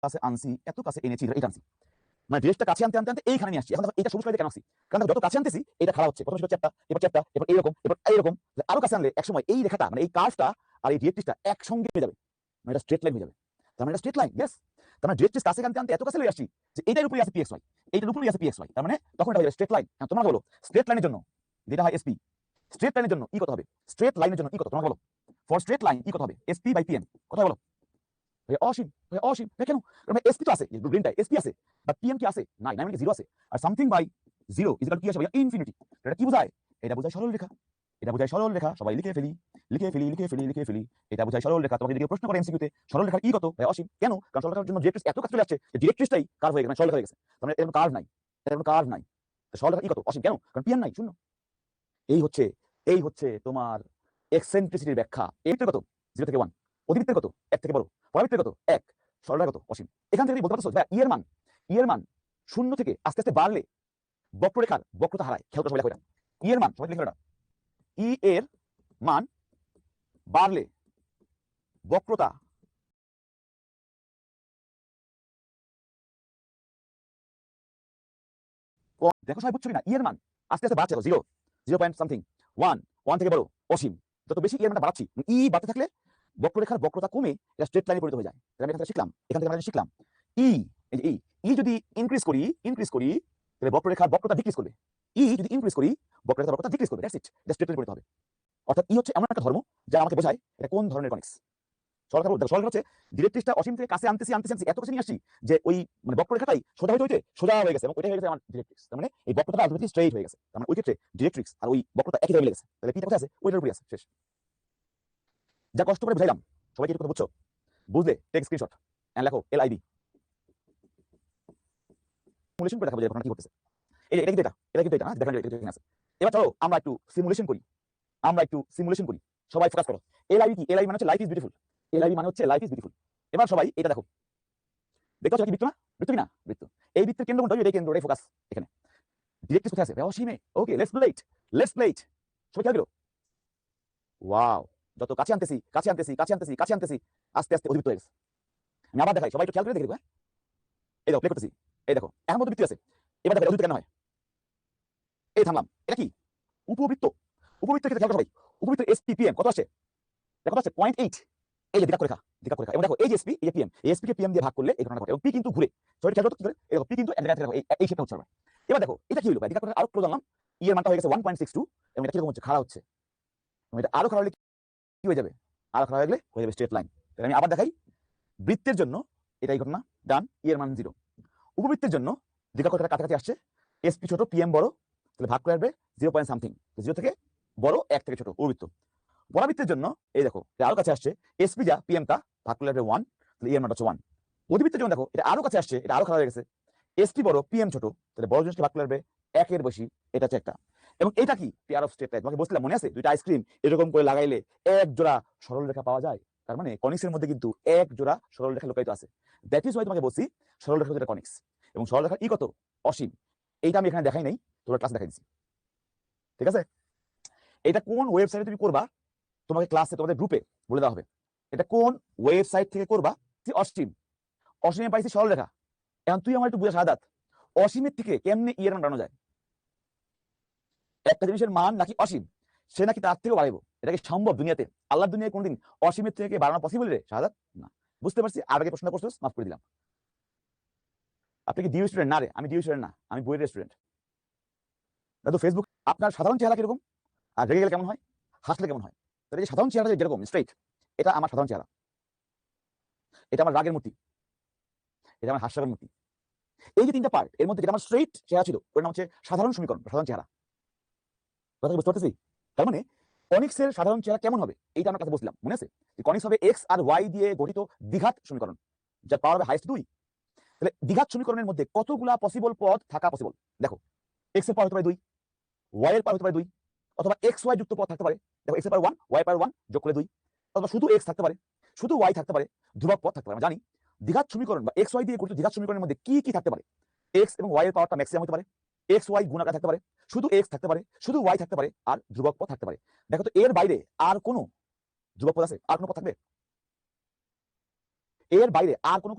কাছে আনছি, এত কাছে এনেছি, এটা আনছি, মানে ড্রেসটা কাছে আনতে আনতে আনতে এইখানে নিয়ে আসছি। এখন দেখো এটা সবুজ কালারে কেন আসছি, কারণ যত কাছে আনতেছি এটা খারাপ হচ্ছে, প্রথমে চ্যাপ্টা, এবার চ্যাপ্টা, এবার এইরকম, এবার এইরকম, আরো কাছে আনলে একসময় এই রেখাটা মানে এই কার্ভটা আর এই ডিরেক্ট্রিক্সটা একসঙ্গে হয়ে যাবে, মানে এটা স্ট্রেট লাইন হয়ে যাবে। তার মানে এটা স্ট্রেট লাইন, ইয়েস। তার মানে ডিরেক্ট্রিক্স কাছে আনতে আনতে এত কাছে লয়ে আসছি যে এইটার উপরেই আছে পিএক্স ওয়াই, এইটার উপরেই আছে পিএক্স ওয়াই, তার মানে তখন এটা হয়ে যাবে স্ট্রেট লাইন। তোমরা বলো স্ট্রেট লাইনের জন্য যেটা হয় এসপি, স্ট্রেট লাইনের জন্য ই কত হবে, স্ট্রেট লাইনের জন্য ই কত তোমরা বলো, ফর স্ট্রেট লাইন ই কত হবে, এসপি বাই পিএম, কথা বলো। অসীম, অসীম কেন, কারণ এসপি তো আছে, গ্রিনটাই এসপি আছে, বাট পিএম কি আছে, নাই, নাই মানে জিরো আছে। আর something by zero is equal কি আসে ভাইয়া, ইনফিনিটি। এটা কি বোঝায়, এটা বোঝায় সরল রেখা, এটা বোঝায় সরল রেখা। সবাই লিখে ফেলি, লিখে ফেলি, লিখে ফেলি, লিখে ফেলি, এটা বোঝায় সরল রেখা। তোমাকে যদি প্রশ্ন করে এমসিকিউতে সরল রেখার ই কত, ভাই অসীম কেন, কারণ সরল রেখার জন্য ডিরেক্ট্রিক্স এত কাছে চলে আসছে যে ডিরেক্ট্রিক্সটাই কার্ভ হয়ে গেছে, সরল রেখা হয়ে গেছে, তার মানে এরকম কার্ভ নাই, এরকম কার্ভ নাই, সরল রেখা ই কত অসীম কেন, কারণ পিএম নাই, শূন্য। এই হচ্ছে, এই হচ্ছে তোমার এক্সেন্ট্রিসিটির ব্যাখ্যা। এর কত, 0 থেকে 1, অতিবৃত্তের কত 1 থেকে বড়, পরাবৃত্তের কত 1, সরলরেখার কত অসীম। এখান থেকে বলতে পারছো ভাই ই এর মান, ই এর মান 0 থেকে আস্তে আস্তে বাড়লে বক্ররেখার বক্রতা হারায়। খেয়াল করে সবাই লেখো এটা, ই এর মান, সবাই লিখে এটা, ই এর মান বাড়লে বক্রতা দেখো সবাই বুঝছো কিনা, ই এর মান আস্তে আস্তে বাড়ছে, 0, 0 পয়েন্ট সামথিং, 1, 1 থেকে বড় অসীম। যত বেশি ই এর মানটা বাড়াচ্ছি, ই বাড়তে থাকলে বক্ররেখার বক্রতা কমে এটা স্ট্রেট লাইনে পরিণত হয়ে যায়। আমি এখান থেকে শিখলাম, এখান থেকে আমরা শিখলাম ই, এই যে ই যদি ইনক্রিজ করি, ইনক্রিজ করি, তাহলে বক্ররেখার বক্রতা ডিক্রিজ করবে। ই যদি ইনক্রিজ করি, বক্ররেখার বক্রতা ডিক্রিজ করবে, দ্যাটস ইট, এটা স্ট্রেট লাইনে পরিণত হবে। অর্থাৎ ই হচ্ছে এমন একটা ধর্ম যা আমাকে বোঝায় এটা কোন ধরনের কনিক্স। সরকার দেখো, সরকার হচ্ছে ডিরেক্ট্রিক্সটা অসীম থেকে কাছে আনতেছি আনতেছি আনতেছি, এত কাছে নিয়ে আসছি যে ওই মানে বক্ররেখাটাই সোজা হইতে হইতে সোজা হয়ে গেছে, এবং ওইটাই হয়ে গেছে আমার ডিরেক্ট্রিক্স। তার মানে এই বক্রতাটা আলটিমেটলি স্ট্রেইট হয়ে গেছে, তার মানে ওই ক্ষেত্রে ডিরেক্ট্রিক্স আর ওই বক্রতা একই জায়গায় মিলে গেছে। তাহলে পিটা কোথায় আছে, ওইটার উপরে আছে, শেষ। যা কষ্ট করে বুঝাইলাম, সবাই কি কথা বুঝছো, বুঝলে টেক স্ক্রিনশট এন্ড লেখো এলআইবি, সিমুলেশন করে দেখাবো যে ঘটনা কি ঘটতেছে। এই এটা কিন্তু এটা কিন্তু এটা না দেখেন, এটা আছে। এবার চলো আমরা একটু সিমুলেশন করি, আমরা একটু সিমুলেশন করি, সবাই ফোকাস করো। এলআইবি কি, এলআইবি মানে হচ্ছে লাইফ ইজ বিউটিফুল, এলআইবি মানে হচ্ছে লাইফ ইজ বিউটিফুল। এবার সবাই এটা দেখো, দেখতে পাচ্ছ কি বৃত্ত না, বৃত্ত কি না বৃত্ত, এই বৃত্তের কেন্দ্র কোনটা, এই কেন্দ্রটাই ফোকাস এখানে। ডিরেক্ট্রিক্স কোথায় আছে, অসীমে, okay let's play it, let's play it. সবাই খেয়াল করো, ওয়াও, যত কাছে আনতেছি কাছে আনতেছি কাছে আনতেছি কাছে আনতেছি, আস্তে আস্তে অধিবৃত্ত হয়ে গেছে। আমি আবার দেখাই, সবাই একটু খেয়াল করে দেখে দেখো, এই দেখো প্লে করতেছি, এই দেখো এখন মধ্যে বৃত্ত আছে। এবার দেখো অধিবৃত্ত কেন হয়, এই থামলাম, এটা কি উপবৃত্ত, উপবৃত্তের ক্ষেত্রে খেয়াল করো সবাই, উপবৃত্তের এসপিপিএম কত আসছে, দেখো আছে 0.8, এই যে দ্বিঘাত রেখা, দ্বিঘাত রেখা, এবং দেখো এই যে এসপি, এই যে পিএম, এই এসপি কে পিএম দিয়ে ভাগ করলে এই ঘটনা ঘটে, এবং পি কিন্তু ঘুরে, সবাই খেয়াল করো কি করে, এই দেখো পি কিন্তু এক জায়গা থেকে দেখো এই শেপটা হচ্ছে। এবার দেখো এটা কি হলো ভাই, দ্বিঘাত রেখা আরো ক্লোজ আনলাম, ই এর মানটা হয়ে গেছে 1.62, এবং এটা কিরকম হচ্ছে, খাড়া হচ্ছে, এবং এটা আরো খাড়া হলে কি হয়ে যাবে, আরো খাড়া হয়ে গেলে হয়ে যাবে স্ট্রেট লাইন। তাহলে আমি আবার দেখাই, বৃত্তের জন্য এটাই ঘটনা, ডান, ই এর মান 0। উপবৃত্তের জন্য দ্বিঘাত রেখাটা কাছাকাছি আসছে, এসপি ছোট পিএম বড়, তাহলে ভাগ করে আসবে 0 পয়েন্ট সামথিং, 0 থেকে বড় 1 থেকে ছোট উপবৃত্ত। পরাবৃত্তের জন্য এই দেখো এটা আরো কাছে আসছে, এসপি যা পিএম কা ভাগ করলে আসবে 1, তাহলে এর মান হচ্ছে 1। অধিবৃত্তের জন্য দেখো এটা আরো কাছে আসছে, এটা আরো খারাপ হয়ে গেছে, এসপি বড় পিএম ছোট, তাহলে বড় জিনিসকে ভাগ করলে আসবে 1 এর বেশি, এটা হচ্ছে একটা। এবং এটা কি পেয়ার অফ স্ট্রেট লাইন, তোমাকে বলছিলাম মনে আছে, দুইটা আইসক্রিম এরকম করে লাগাইলে এক জোড়া সরল রেখা পাওয়া যায়, তার মানে কনিক্সের মধ্যে কিন্তু এক জোড়া সরল রেখা লুকায়িত আছে। দ্যাট ইজ ওয়াই তোমাকে বলছি সরল রেখা হচ্ছে কনিক্স, এবং সরল রেখা ই কত অসীম। এইটা আমি এখানে দেখাই নাই, তোমরা ক্লাস দেখাই দিচ্ছি, ঠিক আছে। এটা কোন ওয়েবসাইটে তুমি করবা, তোমাকে ক্লাসে তোমাদের গ্রুপে বলে দেওয়া হবে, এটা কোন ওয়েবসাইট থেকে করবা। অসীম, অসীমে পাইছি সরল রেখা, এখন তুই আমার একটু বুঝা সাদাত, অসীমের থেকে কেমনে ই এর মান বাড়ানো যায়, একটা জিনিসের মান নাকি অসীম, সে নাকি তার থেকেও বাড়াইবো, এটা কি সম্ভব দুনিয়াতে, আল্লাহর দুনিয়ায় কোনদিন অসীমের থেকে বাড়ানো পসিবল রে শাহাদাত, না। বুঝতে পারছি, আর আগে প্রশ্ন করছো, মাফ করে দিলাম। আপনি কি ডিউ স্টুডেন্ট, না রে আমি ডিউ স্টুডেন্ট না, আমি বইয়ের স্টুডেন্ট। দাদু ফেসবুক, আপনার সাধারণ চেহারা কিরকম, আর রেগে গেলে কেমন হয়, হাসলে কেমন হয়, তাহলে এই সাধারণ চেহারা যেরকম স্ট্রেইট, এটা আমার সাধারণ চেহারা, এটা আমার রাগের মূর্তি, এটা আমার হাস্যের মূর্তি। এই যে তিনটা পার্ট, এর মধ্যে যেটা আমার স্ট্রেইট চেহারা ছিল ওর নাম হচ্ছে সাধারণ সমীকরণ, সাধারণ চেহারা। কথা বুঝতে পারতেছি, তার মানে কনিক্সের সাধারণ চেহারা কেমন হবে এইটা আমার কাছে বলছিলাম, মনে আছে যে কনিক্স হবে এক্স আর ওয়াই দিয়ে গঠিত দ্বিঘাত সমীকরণ, যার পাওয়ার হবে হাইয়েস্ট 2। তাহলে দ্বিঘাত সমীকরণের মধ্যে কতগুলা পসিবল পদ থাকা পসিবল, দেখো এক্স এর পাওয়ার হতে পারে 2, ওয়াই এর পাওয়ার হতে পারে 2, অথবা এক্স ওয়াই যুক্ত পদ থাকতে পারে, দেখো এক্স এর পাওয়ার 1, ওয়াই এর পাওয়ার 1 যোগ করে 2, অথবা শুধু এক্স থাকতে পারে, শুধু ওয়াই থাকতে পারে, ধ্রুবক পদ থাকতে পারে। আমরা জানি দ্বিঘাত সমীকরণ বা এক্স ওয়াই দিয়ে গঠিত দ্বিঘাত সমীকরণের মধ্যে কি কি থাকতে পারে, এক্স এবং ওয়াই এর পাওয়ারটা ম্যাক্সিমাম হতে পারে, এক্স ওয়াই গুণাকার থাকতে পারে, শুধু এক্স থাকতে পারে, শুধু ওয়াই থাকতে পারে, আর ধ্রুবক পদ থাকতে পারে। দেখো তো এর বাইরে আর কোনো ধ্রুবক পদ আছে, আর কোনো পদ থাকবে, এর বাইরে আর কোনো